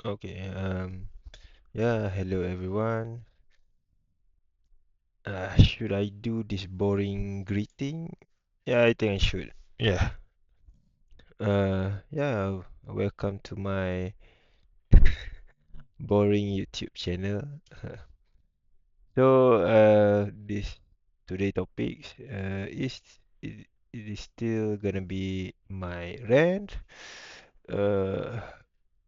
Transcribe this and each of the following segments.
Okay. Yeah. Hello, everyone. Should I do this boring greeting? Yeah, I think I should. Yeah. Yeah. Welcome to my boring YouTube channel. This today topics it is still gonna be my rant. Uh,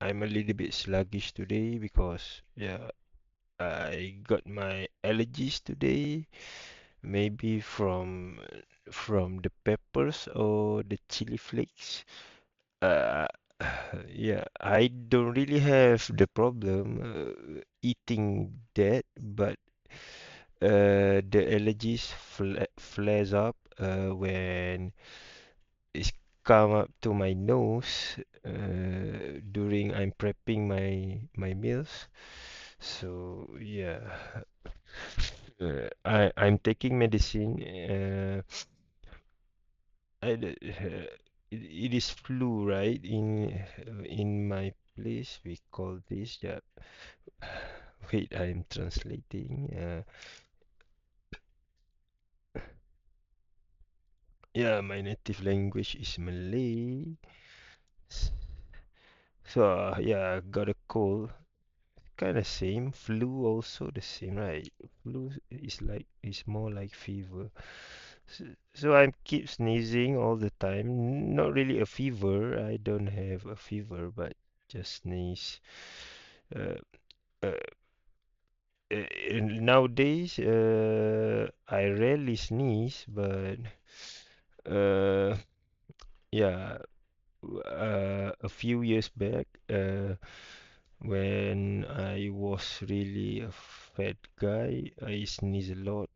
I'm a little bit sluggish today because yeah, I got my allergies today. Maybe from the peppers or the chili flakes. Uh, yeah, I don't really have the problem eating that, but the allergies flares up when it's come up to my nose during I'm prepping my meals. So yeah, I'm taking medicine. It is flu, right? In my place, we call this. Yeah. Wait, I'm translating. Yeah, my native language is Malay. S- So yeah, got a cold. Kind of same. Flu also the same, right? Flu is more like fever. So I keep sneezing all the time. Not really a fever. I don't have a fever, but just sneeze. Uh, uh, Nowadays, I rarely sneeze, but uh, yeah, a few years back, when I was really a fat guy, I sneeze a lot.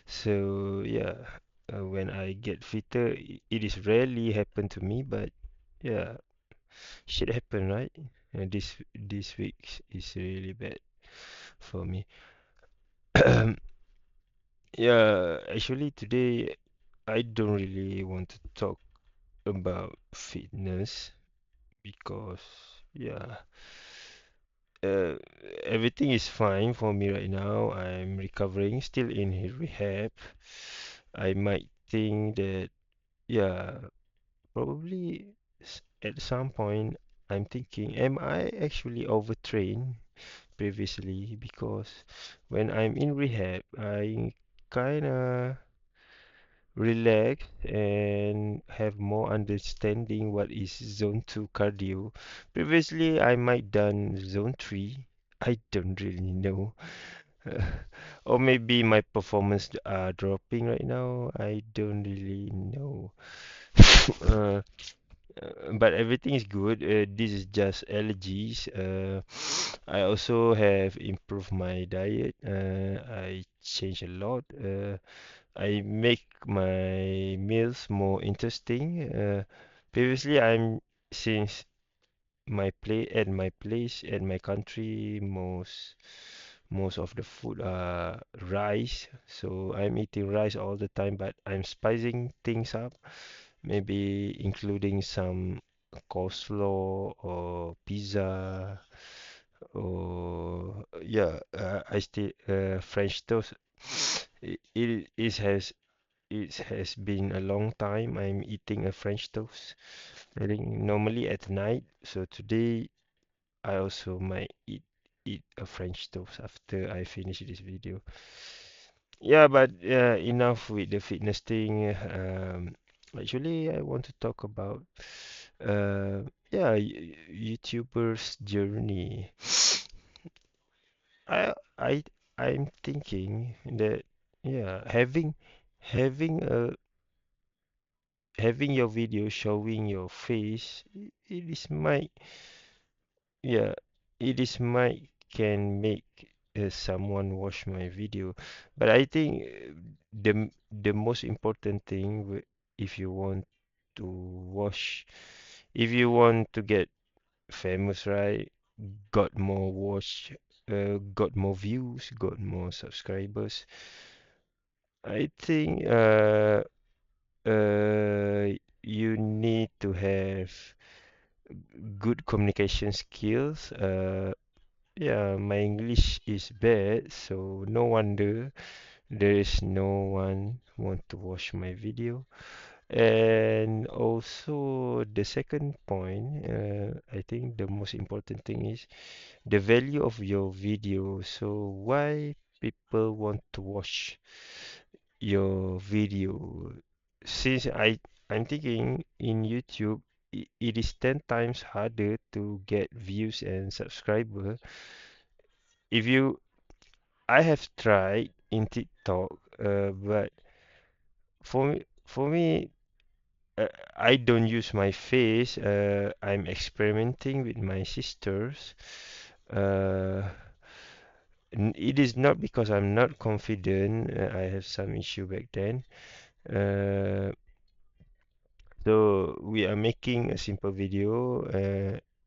So yeah, when I get fitter, it is rarely happen to me, but yeah, shit happen, right? This week is really bad for me. Yeah, actually today I don't really want to talk about fitness because yeah, uh, everything is fine for me right now. I'm recovering, still in rehab. I might think that yeah, probably at some point I'm thinking, am I actually overtrained previously? Because when I'm in rehab, I kinda relax and have more understanding what is zone 2 cardio. Previously, I might done zone 3. I don't really know. Or maybe my performance are dropping right now. I don't really know. uh, but everything is good. This is just allergies. I also have improved my diet. I change a lot. I make my meals more interesting. Previously, since my place at my country, most of the food are rice. So I'm eating rice all the time, but I'm spicing things up, maybe including some coleslaw or pizza or yeah, I still French toast. It has been a long time I'm eating a French toast. I think normally at night. So today I also might eat a French toast after I finish this video. Yeah, but enough with the fitness thing. Actually, I want to talk about uh, yeah, YouTubers' journey. I I I'm thinking that yeah, having your video showing your face, it is might yeah, it is might can make someone watch my video. But I think the most important thing if you want to watch, if you want to get famous, right? Got more got more views, got more subscribers. I think you need to have good communication skills. Yeah, my English is bad, so no wonder there is no one want to watch my video. And also the second point, I think the most important thing is the value of your video. So why people want to watch your video? Since I'm thinking in YouTube, it is 10 times harder to get views and subscriber. If you, I have tried in TikTok, but for me, I don't use my face. I'm experimenting with my sisters. Uh, it is not because I'm not confident. I have some issue back then. Uh, so we are making a simple video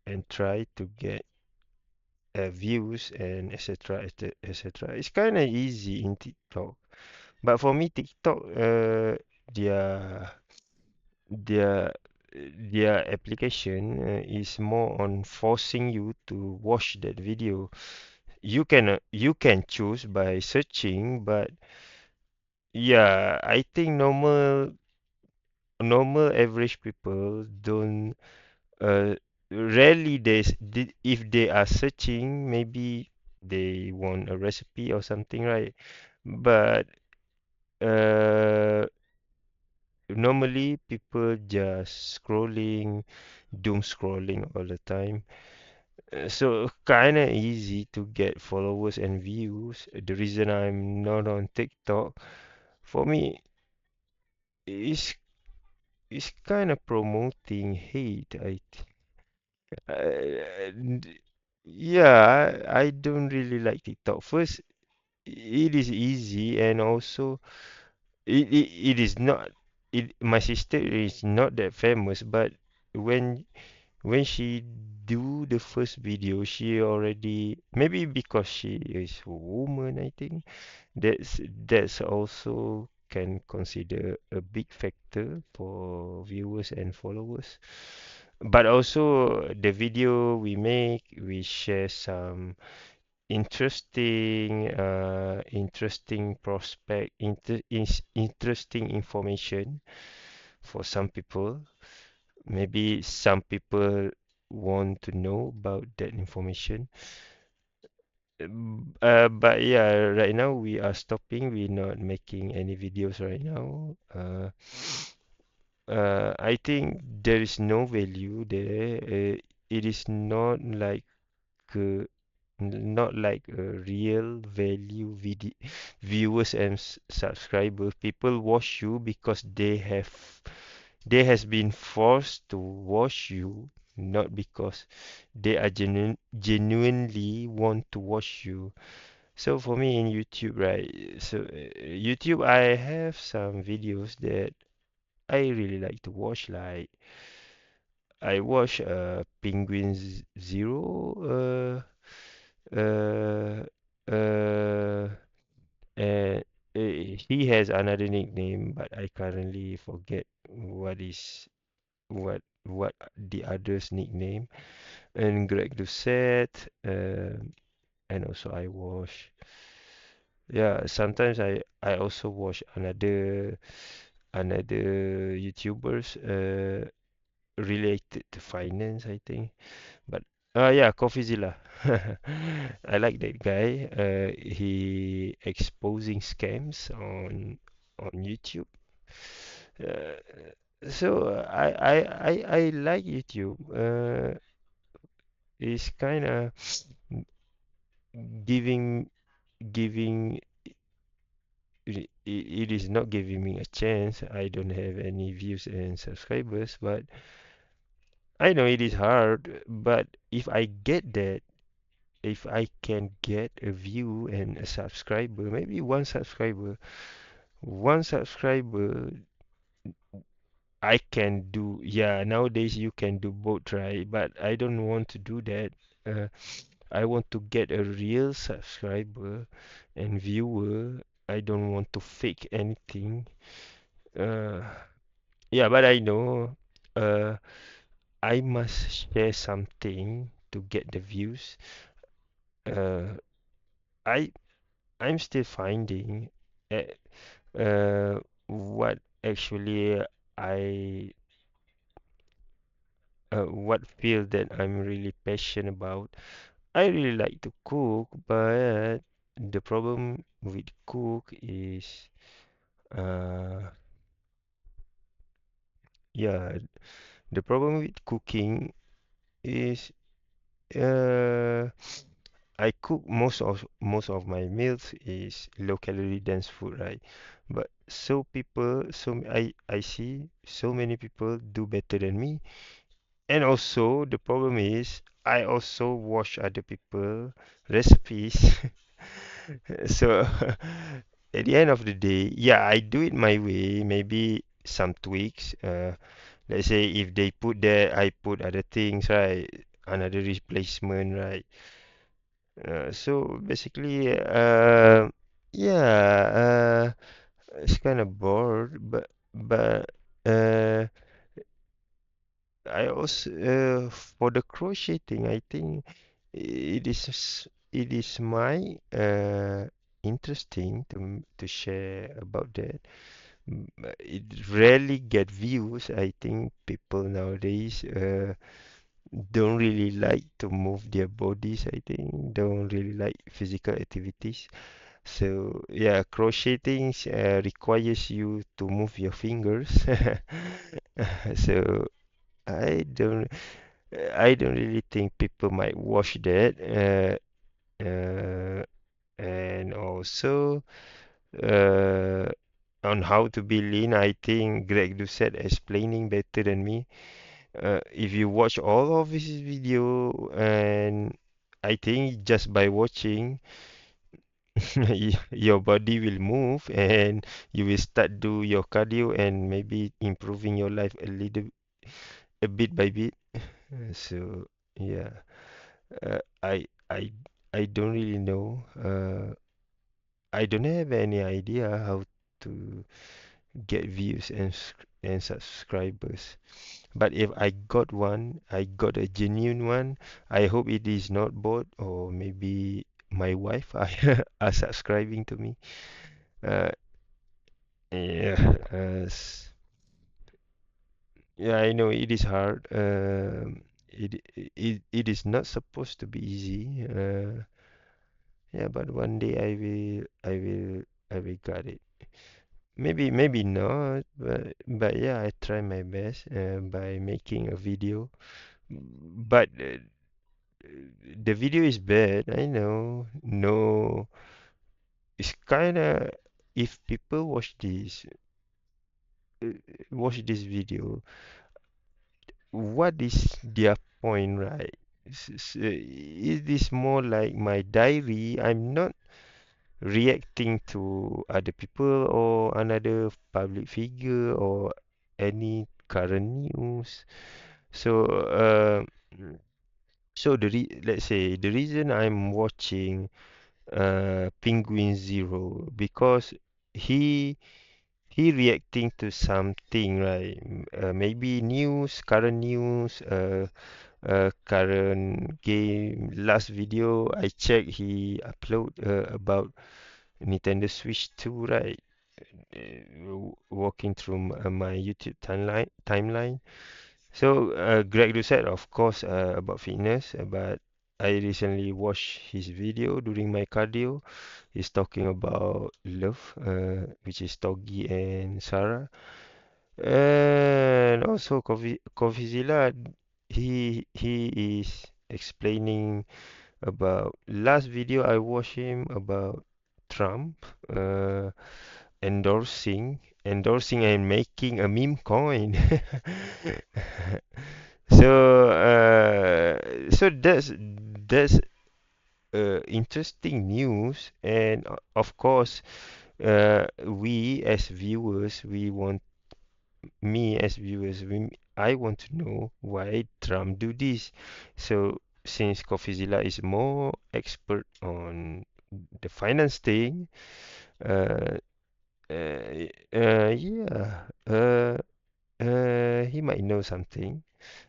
and try to get views and etc. etc. It's kind of easy in TikTok, but for me, TikTok, their their their application is more on forcing you to watch that video. You can choose by searching, but yeah, I think normal average people don't uh rarely if they are searching, maybe they want a recipe or something, right? But uh normally people just scrolling, doom scrolling all the time. So kind of easy to get followers and views. The reason I'm not on TikTok, for me, is kind of promoting hate. Yeah, I don't really like TikTok. First, it is easy, and also it is not. My sister is not that famous, but when when she do the first video, she already, maybe because she is a woman, I think that's also can consider a big factor for viewers and followers. But also the video we make, we share some interesting prospect, interesting information for some people. Maybe some people want to know about that information. But yeah, right now we are stopping. We're not making any videos right now. I think there is no value there. It is uh, not like a real value viewers and subscribers. People watch you because they has been forced to watch you, not because they are genuinely want to watch you. So for me in YouTube, right? So YouTube, I have some videos that I really like to watch. Like I watch Zero. Uh, uh, and he has another nickname, but I currently forget what the other's nickname. And Greg Doucette, and also I watch. Yeah, sometimes I also watch another YouTubers related to finance, I think. But yeah, CoffeeZilla. I like that guy. He exposing scams on YouTube. Uh, so I like YouTube. It's kind of giving giving it is not giving me a chance. I don't have any views and subscribers, but I know it is hard. But if I can get a view and a subscriber, maybe one subscriber, I can do. Yeah, nowadays you can do both, right? But I don't want to do that. Uh, I want to get a real subscriber and viewer. I don't want to fake anything. Uh, yeah, but I know. Uh, I must share something to get the views. Uh, I I'm still finding uh, what actually I what field that I'm really passionate about. I really like to cook, but the problem with cook is uh yeah, the problem with cooking is uh I cook most of my meals is low calorie dense food, right? But I see so many people do better than me. And also the problem is I also watch other people recipes. So at the end of the day, yeah, I do it my way, maybe some tweaks. Let's say if they put there, I put other things, right? Another replacement, right? So basically, yeah, it's kind of bored, but uh, I also for the crocheting, I think it is my interesting to share about that. It rarely get views. I think people nowadays don't really like to move their bodies. I think don't really like physical activities. So yeah, crocheting requires you to move your fingers. So I don't I don't really think people might watch that. And also uh, on how to be lean, I think Greg Doucette explaining better than me. If you watch all of his video, and I think just by watching, your body will move and you will start do your cardio and maybe improving your life a bit by bit. So yeah, uh, I I I don't really know. I don't have any idea how to get views and subscribers. But if I got one, I got a genuine one. I hope it is not bot or maybe my wife are subscribing to me. Uh, yeah, yeah, I know it is hard. It is not supposed to be easy. Yeah, but one day I will got it. Maybe not, but yeah, I try my best by making a video. But the video is bad, I know. No, it's kinda if people uh, watch this video, what is their point, right? It is more like my diary. I'm not reacting to other people or another public figure or any current news. So, let's say the reason I'm watching Penguin Zero because he he reacting to something, right? Maybe news, current news, current game. Last video I checked, he upload about Nintendo Switch 2, right? Walking through my YouTube timeline. So Greg Doucette, of course, about fitness, but I recently watched his video during my cardio. He's talking about love, which is Togi and Sarah, and also Coffeezilla. He is explaining about last video I watched him about Trump. Endorsing and making a meme coin. So that's interesting news, and of course, we as viewers, I want to know why Trump do this. So since Coffeezilla is more expert on the finance thing, uh, yeah, he might know something.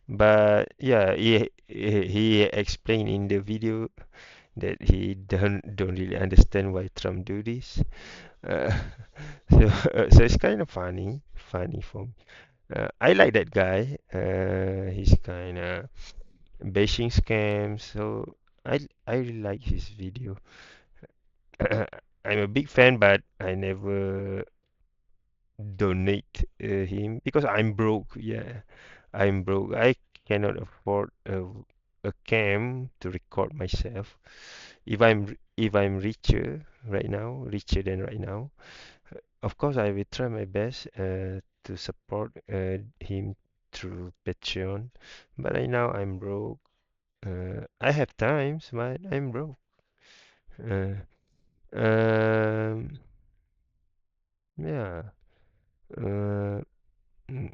But yeah, he explained in the video that he don't really understand why Trump do this. Uh, so it's kind of funny for me. I like that guy. He's kind of bashing scams, so I really like his video. I'm a big fan, but I never donate him because I'm broke. Yeah, I'm broke. I cannot afford a cam to record myself. If I'm richer right now, richer than right now, of course I will try my best to support him through Patreon. But right now I'm broke. I have times, but I'm broke. Uh, um, yeah. Uh, mm,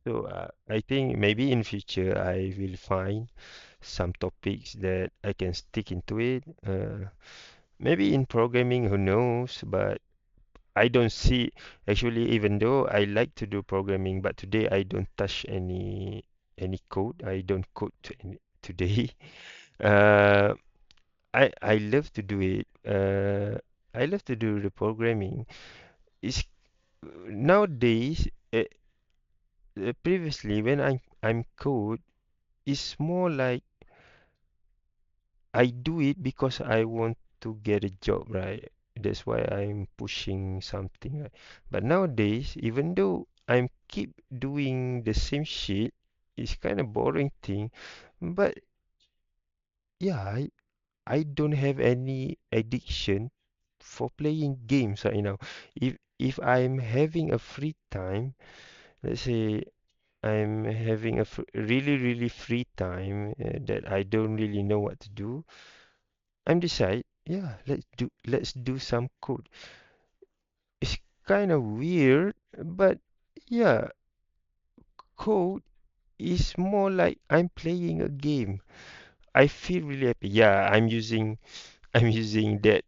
so I think maybe in future I will find some topics that I can stick into it. Maybe in programming, who knows? But I don't see actually, even though I like to do programming, but today I don't touch any code. I don't code today. Uh, I love to do it. I love to do the programming. It's nowadays. Previously, when I'm code, it's more like I do it because I want to get a job, right? That's why I'm pushing something, right? But nowadays, even though I'm keep doing the same shit, it's kind of boring thing. But yeah, I don't have any addiction for playing games right now. If I'm having a free time, let's say I'm having a really free time that I don't really know what to do, I'm decide, yeah, let's do some code. It's kind of weird, but yeah, code is more like I'm playing a game. I feel really happy. Yeah, I'm using that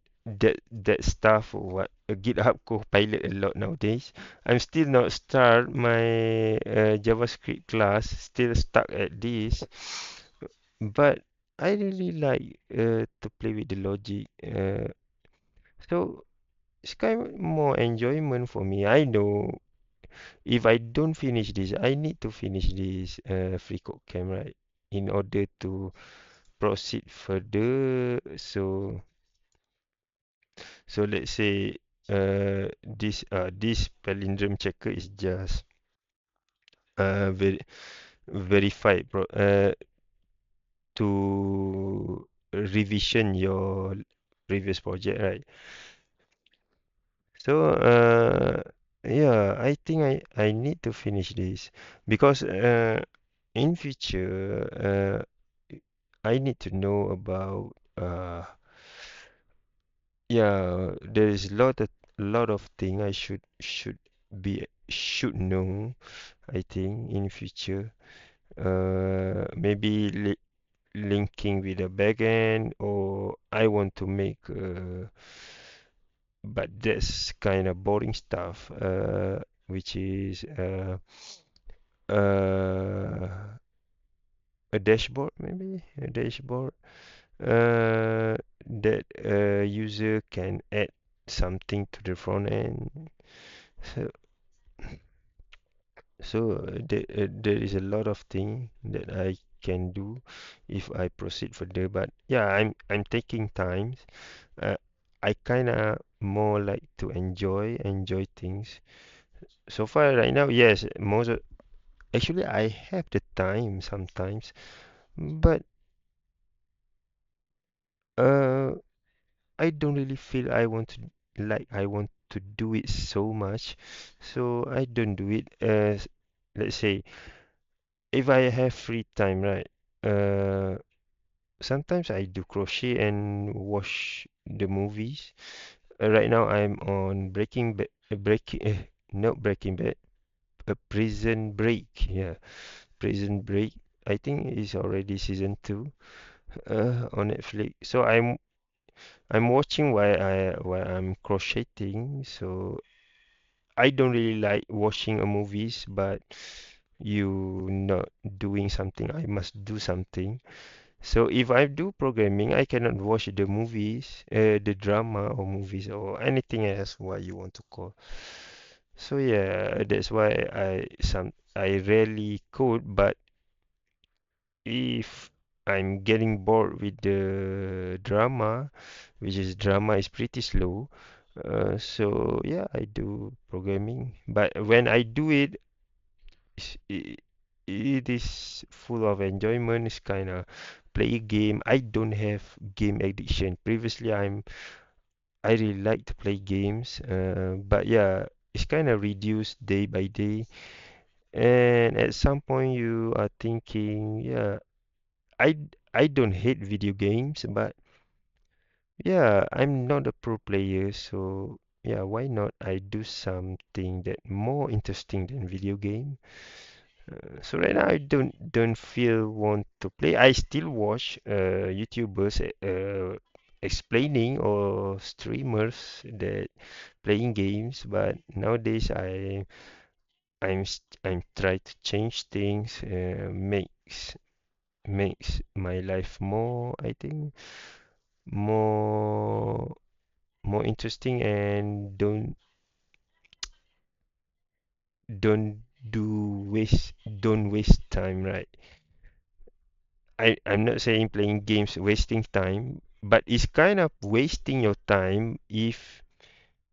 stuff or what GitHub Copilot a lot nowadays. I'm still not start my JavaScript class, still stuck at this, but I really like to play with the logic. So it's kind of more enjoyment for me. I know if I don't finish this, I need to finish this free code camp, right? In order to proceed further. So let's say this palindrome checker is just ver verified to revision your previous project, right? So, yeah, I think I need to finish this because in future, I need to know about yeah, there is lot of thing I should know. I think in future, maybe linking with the backend, or I want to make but that's kind of boring stuff, which is uh, a dashboard, maybe a dashboard that a user can add something to the front end. So, there is a lot of thing that I can do if I proceed further. But yeah, I'm taking time. Uh, I kind of more like to enjoy things. So far right now, yes, actually I have the time sometimes, but uh I don't really feel I want to do it so much. So I don't do it as let's say if I have free time, right? Uh Sometimes I do crochet and watch the movies. Right now I'm on not Breaking Bad, Prison Break. Yeah, Prison Break. I think it's already season 2 on Netflix. So I'm watching while I'm crocheting. So I don't really like watching a movies, but you not doing something, I must do something. So if I do programming, I cannot watch the movies, the drama or movies or anything else what you want to call. So yeah, that's why I rarely code, but if I'm getting bored with the drama, which is drama is pretty slow, so yeah, I do programming. But when I do it, it is full of enjoyment. It's kind of play a game. I don't have game addiction. Previously, I really like to play games, but yeah, it's kind of reduced day by day. And at some point, you are thinking, yeah, I I don't hate video games, but yeah, I'm not a pro player, so yeah, why not I do something that more interesting than video game? So right now I don't feel want to play. I still watch YouTubers explaining or streamers that playing games, but nowadays I'm try to change things, makes my life more, I think, more more interesting, and don't waste time, right? I'm not saying playing games wasting time, but it's kind of wasting your time if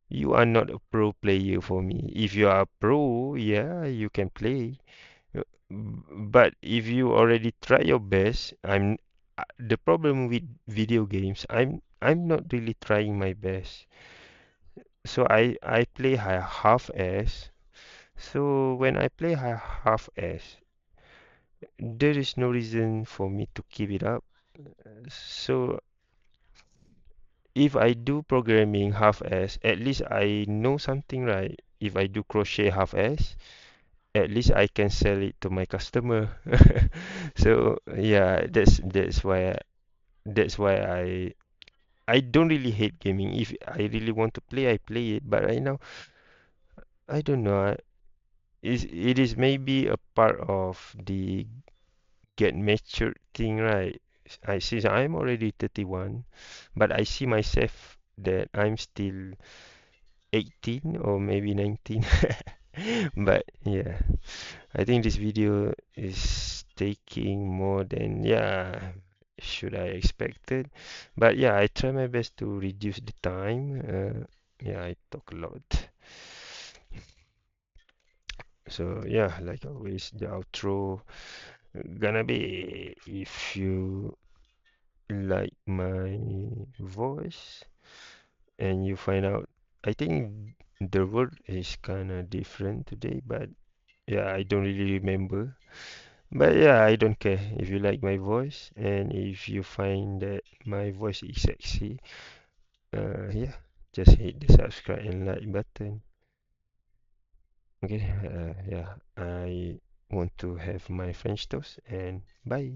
you are not a pro player for me. If you are a pro, yeah, you can play. But if you already try your best, the problem with video games, I'm not really trying my best. So I play half-ass. So when I play half-ass, there is no reason for me to keep it up. So if I do programming half-ass, at least I know something, right? If I do crochet half-ass, at least I can sell it to my customer. So yeah, that's why I don't really hate gaming. If I really want to play, I play it. But right now, I don't know. It is maybe a part of the get matured thing, right? I since I'm already 31, but I see myself that I'm still 18 or maybe 19. But yeah, I think this video is taking more than, yeah, should I expected. But yeah, I try my best to reduce the time. Yeah, I talk a lot. So yeah, like always, the outro gonna be, if you like my voice and you find out, I think the word is kind of different today, but yeah, I don't really remember. But yeah, I don't care if you like my voice, and if you find that my voice is sexy, yeah, just hit the subscribe and like button. Okay, yeah, I want to have my French toast, and bye.